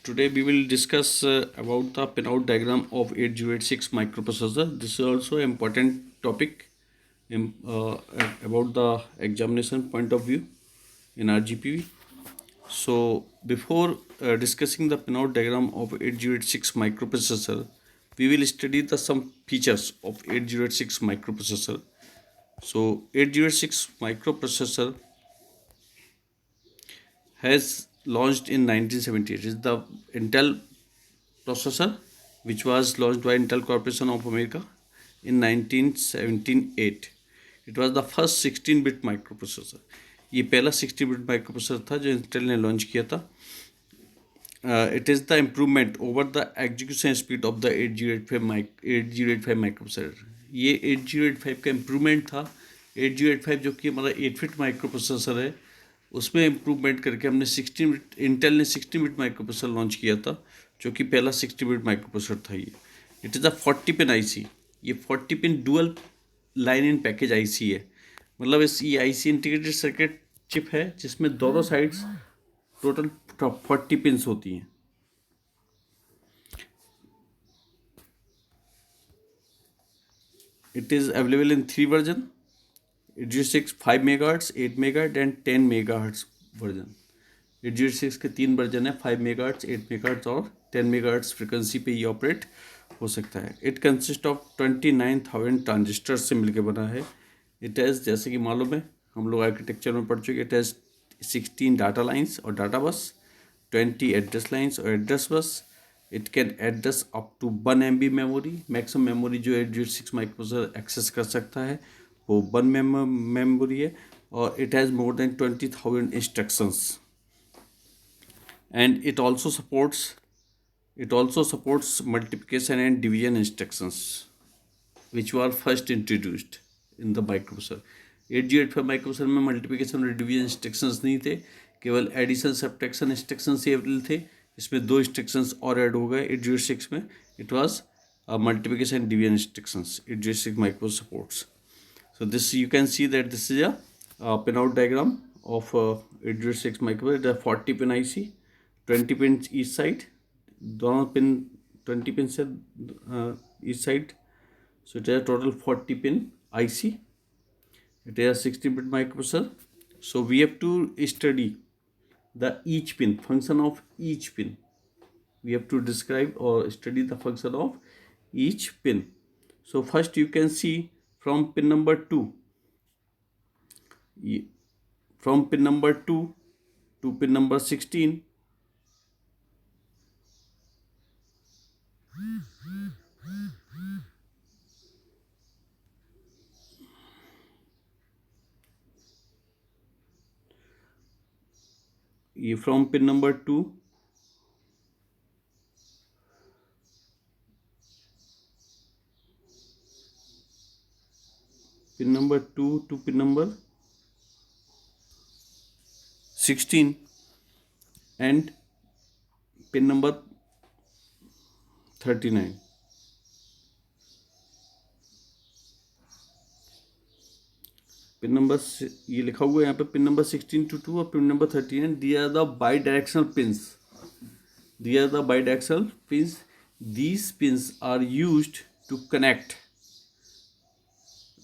Today we will discuss about the pinout diagram of 8086 microprocessor. This is also an important topic about the examination point of view in RGPV. So before discussing the pinout diagram of 8086 microprocessor, we will study the some features of 8086 microprocessor. So 8086 microprocessor has launched in 1978. It is the Intel processor which was launched by Intel Corporation of America in 1978. It was the first 16-bit microprocessor. ये पहला 16-bit microprocessor था जो Intel ने launch किया था. It is the improvement over the execution speed of the 8085 microprocessor. ये 8085 का improvement था. 8085 जो कि हमारा 8-bit माइक्रोप्रोसेसर है उसमें इम्प्रूवमेंट करके हमने 16-bit इंटेल ने 16-bit माइक्रोप्रोसेसर लॉन्च किया था जो कि पहला 60-bit माइक्रोप्रोसेसर था. ये it is a 40 pin IC. ये 40 pin dual line in package IC है. मतलब इस ये आईसी इंटीग्रेटेड सर्किट चिप है जिसमें दोनों साइड्स टोटल 40 पिन्स होती हैं. It is available in 3 version: 8086 5 MHz, 8 MHz and 10 MHz version. 8086 के 3 वर्जन है, 5 MHz, 8 MHz और 10 MHz फ्रिक्वेंसी पे ये ऑपरेट हो सकता है. इट कंसिस्ट ऑफ 29,000 ट्रांजिस्टर से मिलकर बना है. इट हैज़, जैसे कि मालूम है हम लोग आर्किटेक्चर में पढ़ चुके, इट हैज़ 16 डाटा लाइन्स और डाटा बस, 20 एड्रेस लाइन्स और address bus. It can address up to 1 MB memory. Maximum memory जो 8086 माइक्रोप्रोसेसर एक्सेस कर सकता है वो 1 मेमोरी है. और it has more than 20,000 instructions. And it also supports multiplication and division instructions which were first introduced in the microprocessor. 8085 microprocessor में multiplication और division instructions नहीं थे, केवल एडिशन सब्ट्रैक्शन इंस्ट्रक्शंस ही अवेलेबल थे. इसमें 2 इंस्ट्रक्शंस और ऐड हो गए 8086 में. It was multiplication division instructions 8086 micro supports. So this you can see that this is a pinout diagram of 8086 microprocessor. It is a 40 pin IC, 20 pin each side, दोनों pin 20 pin से each side. So it is total 40 pin IC. It is 16-bit microprocessor. So we have to study the each pin, function of each pin. We have to describe or study the function of each pin. So first you can see from pin number 2. From pin number 2 to pin number 16, ये from pin number 2 to pin number 16 and pin number 39. Pin number ये लिखा हुआ है यहाँ पे pin number 16 to 2 और pin number 39. These are the bidirectional pins. These pins are used to connect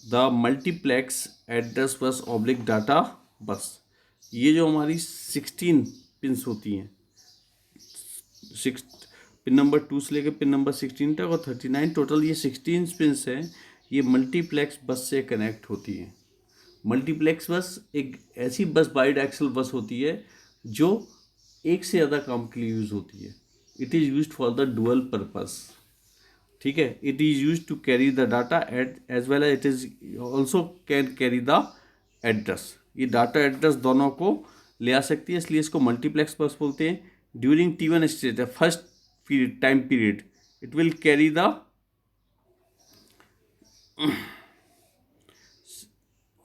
the multiplex address bus oblique data bus. ये जो हमारी 16 पिन्स होती हैं, पिन नंबर 2 से लेकर पिन नंबर 16 तक और 39, टोटल ये 16 पिन्स हैं. ये मल्टीप्लेक्स बस से कनेक्ट होती हैं. मल्टीप्लेक्स बस एक ऐसी बस बाइडाक्सल बस होती है जो एक से ज़्यादा काम के लिए यूज़ होती है. It is used for the dual purpose. ठीक है. It is used to carry the data as well as it is also can carry the address. ये डाटा एड्रेस दोनों को ले आ सकती है, इसलिए इसको मल्टीप्लेक्स बस बोलते हैं. During T1 stage, first time period, it will carry the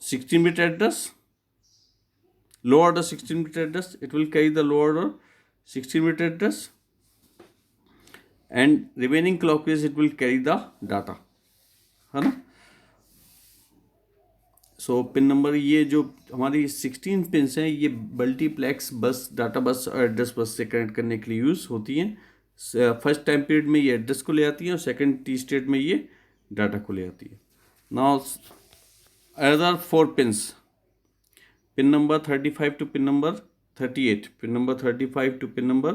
16-bit address, low order 16-bit address. It will carry the low order 16-bit address, and remaining clock is it will carry the data, है ना. सो pin number, ये जो हमारी 16 pins हैं ये multiplex बस, data बस और एड्रेस बस से कनेक्ट करने के लिए यूज़ होती हैं। फर्स्ट टाइम पीरियड में ये एड्रेस को ले आती हैं और सेकंड टी स्टेट में ये डाटा को ले आती है। Now other 4 pins, pin number 35 to pin number 38, pin number 35 to pin number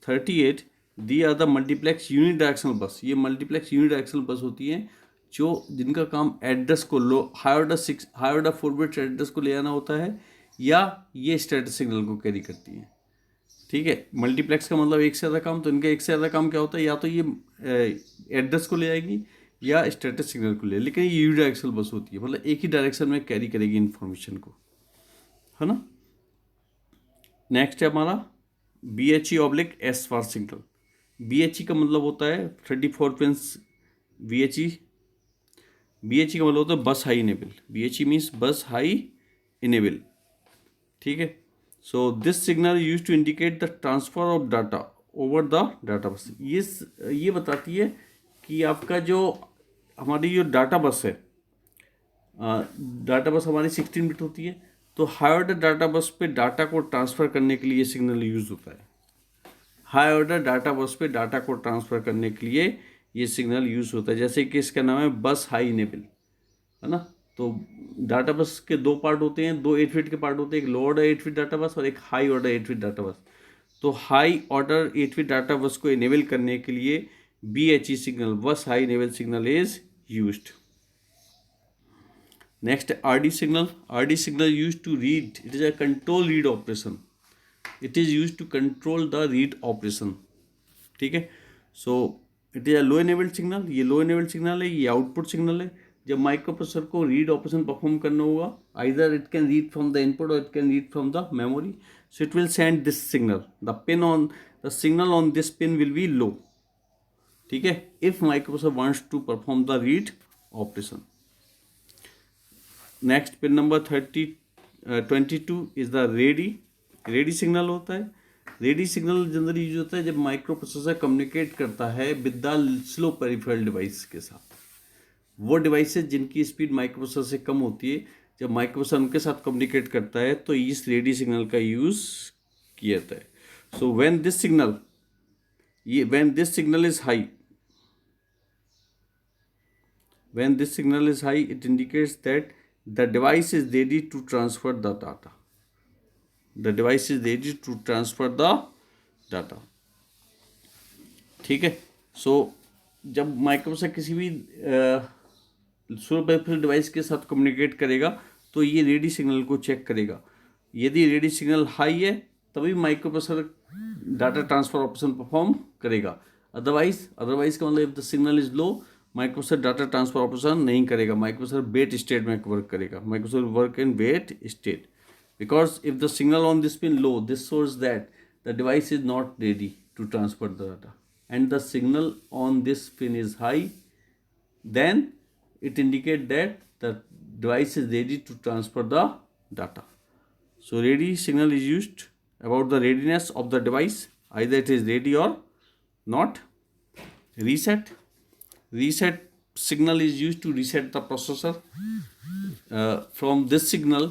38, they are the multiplex unidirectional bus. ये मल्टीप्लेक्स यूनिडायरेक्शनल बस होती हैं जो जिनका काम एड्रेस को हाई ऑर्डर 4 बिट एड्रेस को ले आना होता है, या ये स्टेटस सिग्नल को कैरी करती हैं। ठीक है, मल्टीप्लेक्स का मतलब एक से ज़्यादा काम, तो इनका एक से ज़्यादा काम क्या होता है, या तो ये एड्रेस को ले आएगी या स्टेटस सिग्नल को ले, लेकिन ये यूनिडायरेक्शनल बस होती है, मतलब एक ही डायरेक्शन में कैरी करेगी इन्फॉर्मेशन को, है ना। नेक्स्ट है हमारा BHE/S फॉर सिग्नल। BHE का मतलब होता है 34 पिन्स BHE। BHE का मतलब होता है bus high enable. BHE means bus high enable. ठीक है, so this signal use to indicate the transfer of data over the data bus. ये बताती है कि आपका जो हमारी जो डाटा बस है, डाटा बस हमारी 16 बिट होती है, तो हाई ऑर्डर डाटा बस पे डाटा को ट्रांसफ़र करने के लिए ये सिग्नल यूज़ होता है। हाई ऑर्डर डाटा बस पे डाटा को ट्रांसफ़र करने के लिए ये सिग्नल यूज़ होता है। जैसे कि इसका नाम है बस हाई इनेबल, है ना। तो डाटा बस के 2 पार्ट होते हैं, 2 8 बिट के पार्ट होते हैं, एक लो ऑर्डर 8 बिट डाटा बस और एक हाई ऑर्डर 8 बिट डाटा बस। तो हाई ऑर्डर 8 बिट डाटा बस को इनेबल करने के लिए BHE सिग्नल, बस high enable signal is used. Next, RD signal. RD signal used to read. It is a control read operation. It is used to control the read operation. ठीक है, so it is a low enabled signal. ये लो enabled signal है, ये output signal है। जब microprocessor को read operation perform करना होगा, either it can read from the input और it can read from the memory, so it will send this signal. The signal on this pin will be low. ठीक है, if microprocessor wants to perform the read operation. Next pin number 22 is the ready signal होता है। Ready signal generally use होता है जब micro processor communicate करता है with the slow peripheral device के साथ। वो डिवाइसेस जिनकी स्पीड माइक्रो प्रोसेसर से कम होती है, जब माइक्रो प्रोसेसर उनके साथ कम्युनिकेट करता है तो इस रेडी सिग्नल का यूज किया जाता है। So when this signal is high, when this signal is high, it indicates that the device is ready to transfer the data. The device is ready to transfer the data. ठीक है, सो जब microprocessor किसी भी slow peripheral device के साथ communicate करेगा तो ये रेडी सिग्नल को चेक करेगा। यदि रेडी सिग्नल हाई है तभी microprocessor data transfer operation perform करेगा। अदरवाइज का मतलब if the signal is low, microprocessor data transfer operation नहीं करेगा। माइक्रोप्रोसेसर वेट स्टेट में वर्क करेगा। Microprocessor work in wait state because if the signal on this pin low, this shows that the device is not ready to transfer the data, and the signal on this pin is high, then it indicate that the device is ready to transfer the data. So ready signal is used about the readiness of the device, either it is ready or not. Reset signal is used to reset the processor. From this signal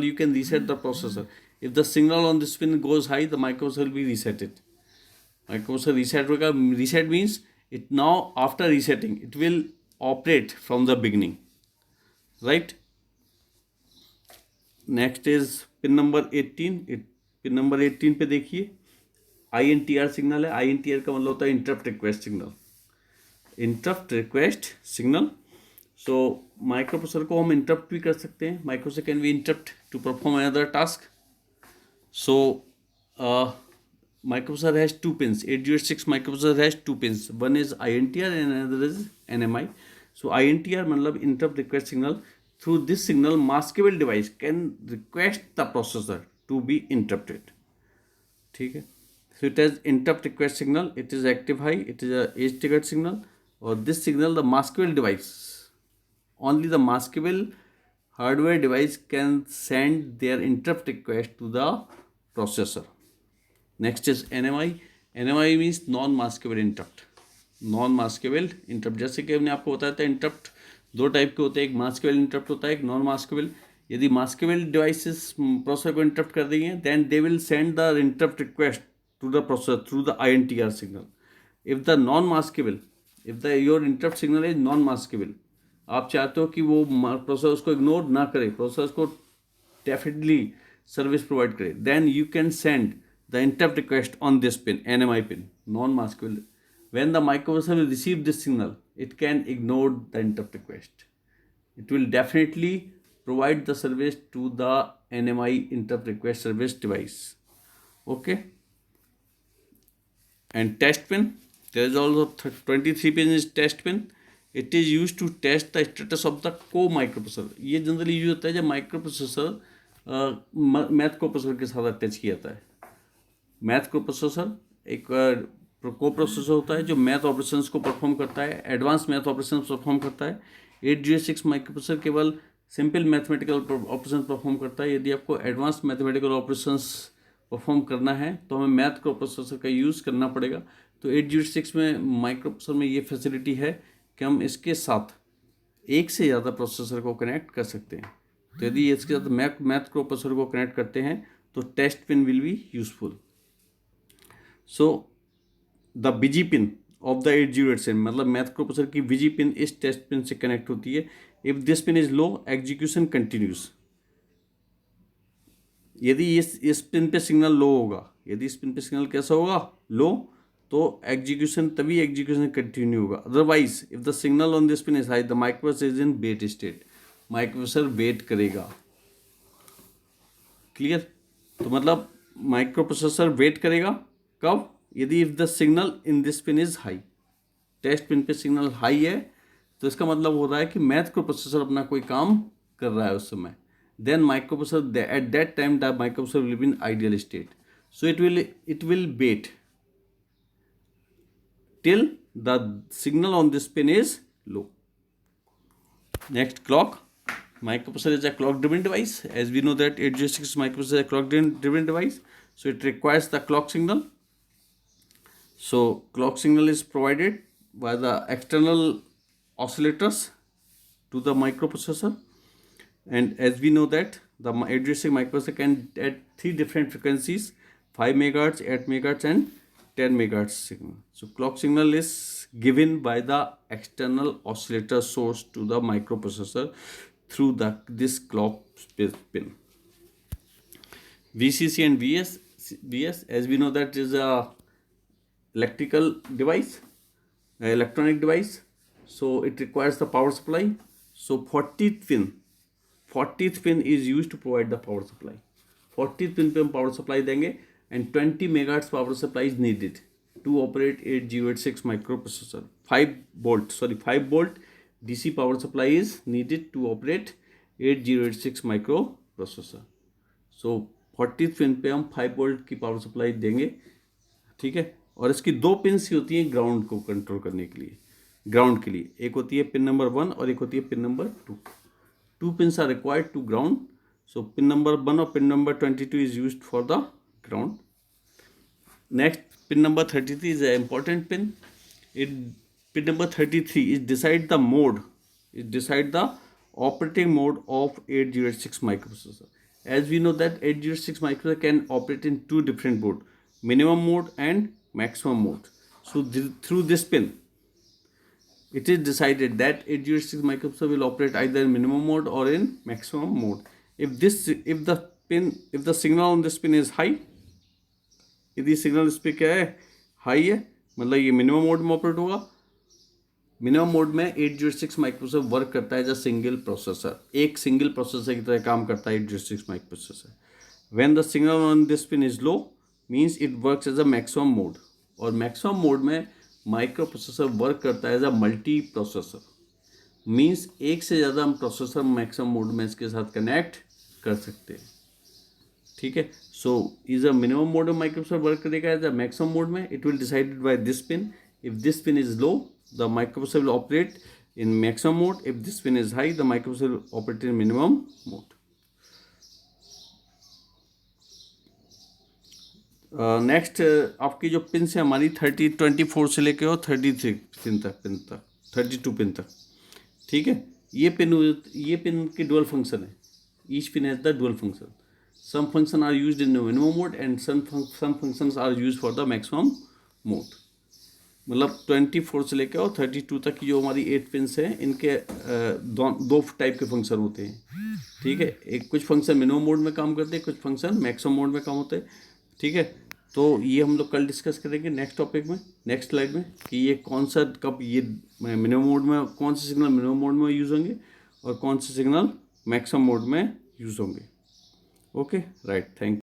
you can reset the processor. If the signal on this pin goes high, the microprocessor will be resetted. Microprocessor reset होगा। Reset means it now after resetting it will operate from the beginning, right? Next is pin number 18. Pin number 18 पे देखिए INTR signal है। INTR का मतलब होता है interrupt request signal. Interrupt request signal, so microprocessor को हम इंटरप्ट भी कर सकते हैं। Microprocessor can be interrupt to perform another task. So microprocessor has 2 pins. 8086 microprocessor has 2 pins. One is INTR and another is NMI. So INTR मतलब interrupt request signal. Through this signal, maskable device can request the processor to be interrupted. ठीक है, so it has interrupt request signal. It is active high. It is a age triggered signal. Or this signal, the maskable device, only the maskable hardware device can send their interrupt request to the processor. Next is NMI. NMI means non maskable interrupt. Non maskable interrupt, जैसे कि हमने आपको बताया था interrupt दो type के होते हैं, एक मास्केबल इंटरप्ट होता है, एक नॉन मास्केबल। यदि मास्केबल डिवाइसेस प्रोसेसर को इंटरप्ट कर देंगे then they will send the interrupt request to the processor through the INTR signal. If the non maskable, if the your interrupt signal is non maskable, आप चाहते हो कि वो processor उसको ignore ना करे, प्रोसेसर को डेफिनेटली सर्विस प्रोवाइड करे, then you can send the interrupt request on this pin, NMI pin, non-maskable. When the microprocessor will receive this signal, it can ignore the interrupt request. It will definitely provide the service to the NMI interrupt request service device. Okay. And test pin, there is also 23 pin is test pin. It is used to test the status of the co-microprocessor. ये generally use होता है जब microprocessor math को processor के साथ attach किया जाता है। मैथ को प्रोसेसर एक को प्रोसेसर होता है जो मैथ ऑपरेशंस को परफॉर्म करता है, एडवांस मैथ ऑपरेशंस परफॉर्म करता है। 8086 माइक्रोप्रोसेसर केवल सिंपल मैथमेटिकल ऑपरेशन परफॉर्म करता है। यदि आपको एडवांस मैथमेटिकल ऑपरेशंस परफॉर्म करना है तो हमें मैथ को प्रोसेसर का यूज़ करना पड़ेगा। तो 8086 में माइक्रोप्रोसेसर में ये फैसिलिटी है कि हम इसके साथ एक से ज़्यादा प्रोसेसर को कनेक्ट कर सकते हैं। तो यदि इसके साथ मैथ को प्रोसेसर को कनेक्ट करते हैं तो test pin will be useful. So the BG pin of the 8087, मतलब मैथ प्रोसेसर की बीजी पिन इस टेस्ट पिन से कनेक्ट होती है। If this pin is low, execution continues. यदि इस पिन पे सिग्नल लो होगा, यदि इस पिन पे सिग्नल कैसा होगा, लो, तो तभी एग्जीक्यूशन कंटिन्यू होगा। Otherwise if the signal on this pin is high, the microprocessor is in wait state, microprocessor wait करेगा। क्लियर? तो मतलब माइक्रोप्रोसेसर वेट करेगा कब? यदि if the signal in this pin is high, test pin पे signal high है तो इसका मतलब हो रहा है कि मैथ को प्रोसेसर अपना कोई काम कर रहा है उस समय। Then microprocessor at that time the microprocessor will be in ideal state, so it will wait till the signal on this pin is low. Next, clock. Microprocessor is a clock driven device. As we know that 8086 microprocessor is a clock driven device, so it requires the clock signal. So clock signal is provided by the external oscillators to the microprocessor, and as we know that the 8086 microprocessor can at 3 different frequencies: 5 MHz, 8 MHz and 10 MHz signal. So clock signal is given by the external oscillator source to the microprocessor through this clock pin. VCC and VS, as we know that is a electrical device, electronic device. So it requires the power supply. So 40th pin is used to provide the power supply. 40th pin पे हम power supply देंगे and 20 megahertz power supply is needed to operate 8086 microprocessor. 5 volt DC power supply is needed to operate 8086 microprocessor. So 40th pin पे हम 5 volt की power supply देंगे, ठीक है। और इसकी 2 पिन्स ही होती हैं ग्राउंड को कंट्रोल करने के लिए, ग्राउंड के लिए। एक होती है पिन नंबर 1 और एक होती है pin number 2। 2 pins are required to ground. So pin number 1 और pin number 22 is used for the ground. Next, pin number 33 is an important pin. Pin number 33 is decide the mode, the operating mode of 8086 microprocessor. As we know that 8086 microprocessor can operate in 2 different mode, minimum mode and maximum mode. So through this pin, it is decided that 8086 microprocessor will operate either in minimum mode or in maximum mode. If the signal on this pin is high, यदि signal इस पर क्या है, high है, मतलब ये minimum mode में operate होगा। मिनिमम मोड में 8086 माइक्रोप्रोसेसर वर्क करता है एज अ सिंगल प्रोसेसर, एक सिंगल प्रोसेसर की तरह काम करता है 8086 microprocessor. When the signal on this pin is low means it works as a maximum mode, और मैक्सिमम मोड में माइक्रोप्रोसेसर वर्क करता है as a multi processor, means एक से ज़्यादा हम प्रोसेसर मैक्सिमम मोड में इसके साथ कनेक्ट कर सकते हैं, ठीक है। So is a minimum mode में माइक्रोप्रोसेसर वर्क करेगा एज अ मैक्सिमम मोड में। It will decided by this pin. If this pin is low the microprocessor will operate in maximum mode. If this pin is high the microprocessor will operate in minimum mode. Next आपकी जो pin है हमारी 24 से लेके और 32 pin तक, ठीक है। ये पिन के डुअल फंक्शन है, each pin has the dual function. Some function are used in the minimum mode and some functions are used for the maximum mode. मतलब 24 से लेकर और 32 तक की जो हमारी 8 पिन्स हैं, इनके दो टाइप के फंक्शन होते हैं. ठीक है, एक कुछ फंक्शन मिनिमम मोड में काम करते हैं, कुछ फंक्शन मैक्सिमम मोड में काम होते हैं. ठीक है, तो ये हम लोग कल डिस्कस करेंगे नेक्स्ट टॉपिक में, नेक्स्ट स्लाइड में, कि ये कौन सा कब ये मिनिमम मोड में कौन से सिग्नल मिनिमम मोड में यूज़ होंगे और कौन से सिग्नल मैक्सिमम मोड में यूज़ होंगे. Okay, right, thank